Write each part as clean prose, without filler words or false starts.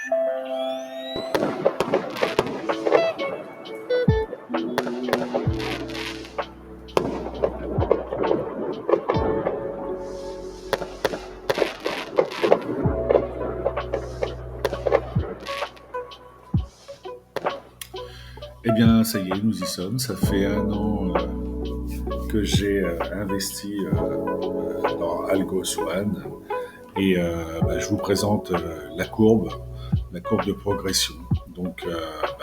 Eh bien, ça y est, nous y sommes. Ça fait 1 an que j'ai investi dans AlgoSwan et je vous présente la courbe de progression. Donc,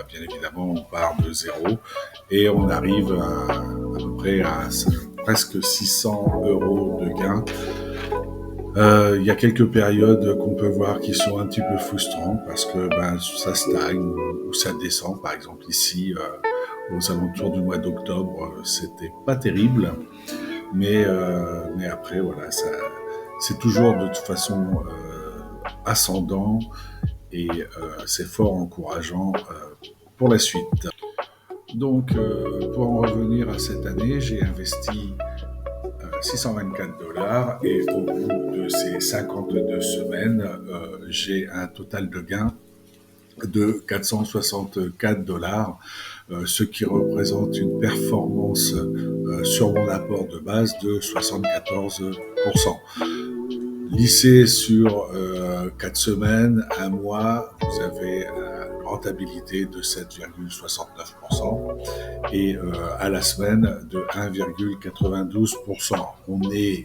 bien évidemment, on part de zéro et on arrive à peu près à presque 600 € de gains. Il y a quelques périodes qu'on peut voir qui sont un petit peu frustrantes parce que ça stagne ou ça descend. Par exemple ici, aux alentours du mois d'octobre, c'était pas terrible, mais après voilà, c'est toujours de toute façon ascendant et c'est fort encourageant pour la suite. Donc, pour en revenir à cette année, j'ai investi 624 $ et au bout de ces 52 semaines, j'ai un total de gain de 464 $, ce qui représente une performance sur mon apport de base de 74%. Lissé sur 4 semaines, 1 mois, vous avez une rentabilité de 7,69% et à la semaine de 1,92%. On est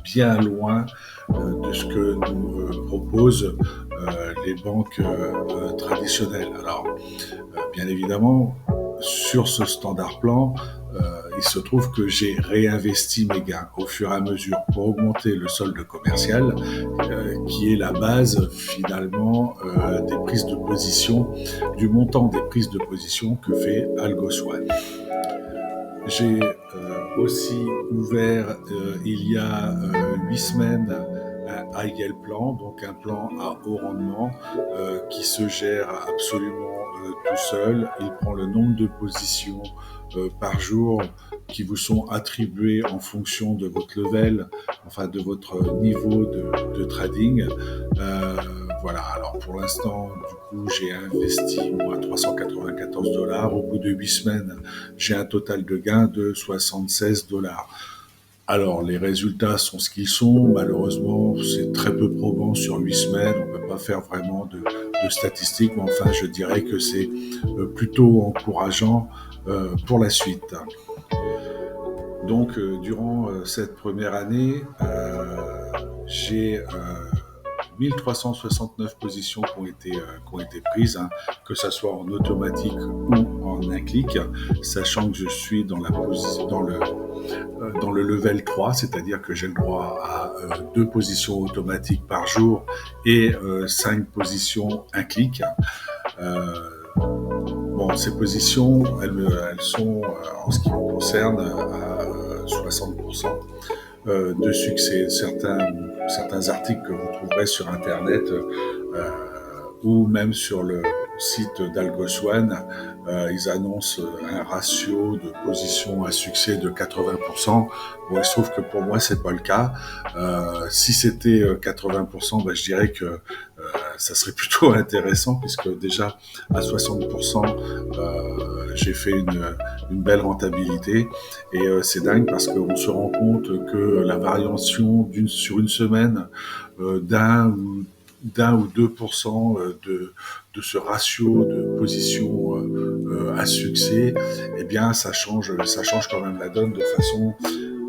bien loin de ce que nous proposent les banques traditionnelles. Alors, bien évidemment, sur ce standard plan, il se trouve que j'ai réinvesti mes gains au fur et à mesure pour augmenter le solde commercial, qui est la base finalement des prises de position, du montant des prises de position que fait AlgoSwan. J'ai aussi ouvert il y a 8 semaines un high plan, donc un plan à haut rendement qui se gère absolument tout seul. Il prend le nombre de positions par jour qui vous sont attribuées en fonction de votre level, enfin de votre niveau de trading. Voilà, alors pour l'instant, du coup, j'ai investi moi 394 $. Au bout de 8 semaines, j'ai un total de gain de 76 $. Alors, les résultats sont ce qu'ils sont. Malheureusement, c'est très peu probant sur 8 semaines. On ne peut pas faire vraiment de statistiques, mais enfin, je dirais que c'est plutôt encourageant pour la suite. Donc, durant cette première année, j'ai 1369 positions qui ont été prises, hein, que ce soit en automatique ou en un clic, sachant que je suis dans le level 3, c'est-à-dire que j'ai le droit à 2 positions automatiques par jour et 5 positions un clic. Ces positions, elles sont, en ce qui me concerne, à 60% de succès. Certains articles que vous trouverez sur Internet ou même sur le site d'AlgoSwan, ils annoncent un ratio de position à succès de 80%. Bon, il se trouve que pour moi, c'est pas le cas. Si c'était 80%, je dirais que ça serait plutôt intéressant puisque déjà à 60%, j'ai fait une belle rentabilité et c'est dingue parce qu'on se rend compte que la variation sur une semaine d'un ou 2% de ce ratio de position à succès, eh bien ça change quand même la donne de façon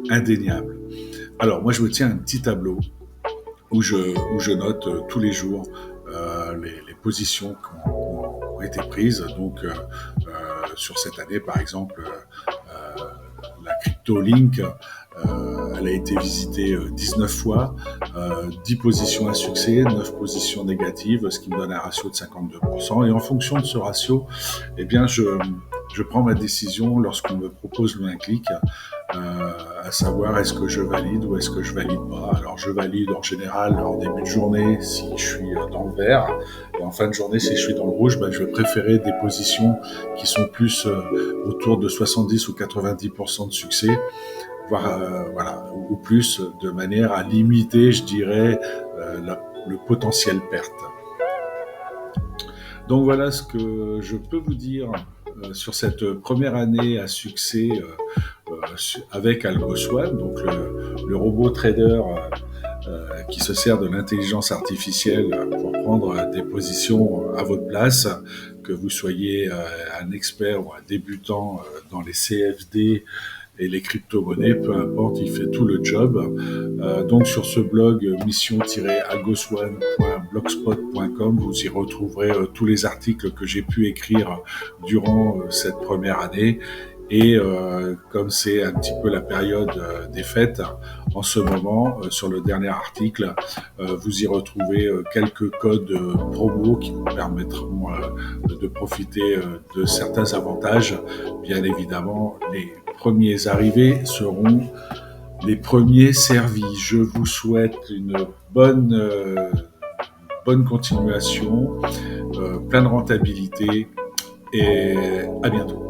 indéniable. Alors moi je me tiens un petit tableau où je note tous les jours les positions qui ont été prises. Donc sur cette année par exemple, la CryptoLink, elle a été visitée 19 fois, 10 positions à succès, 9 positions négatives, ce qui me donne un ratio de 52%. Et en fonction de ce ratio, eh bien, je prends ma décision lorsqu'on me propose le un clic, à savoir est-ce que je valide ou est-ce que je valide pas. Alors je valide en général en début de journée si je suis dans le vert, et en fin de journée si je suis dans le rouge, je vais préférer des positions qui sont plus autour de 70 ou 90% de succès, voire ou plus, de manière à limiter, je dirais, le potentiel perte. Donc voilà ce que je peux vous dire sur cette première année à succès avec AlgoSwan, donc le robot trader qui se sert de l'intelligence artificielle pour prendre des positions à votre place, que vous soyez un expert ou un débutant dans les CFD et les crypto-monnaies, peu importe, il fait tout le job. Donc sur ce blog mission-algoswan.blogspot.com, vous y retrouverez tous les articles que j'ai pu écrire durant cette première année. Et comme c'est un petit peu la période des fêtes, en ce moment, sur le dernier article, vous y retrouvez quelques codes promo qui vous permettront de profiter de certains avantages. Bien évidemment, les premiers arrivés seront les premiers servis. Je vous souhaite une bonne continuation, plein de rentabilité et à bientôt.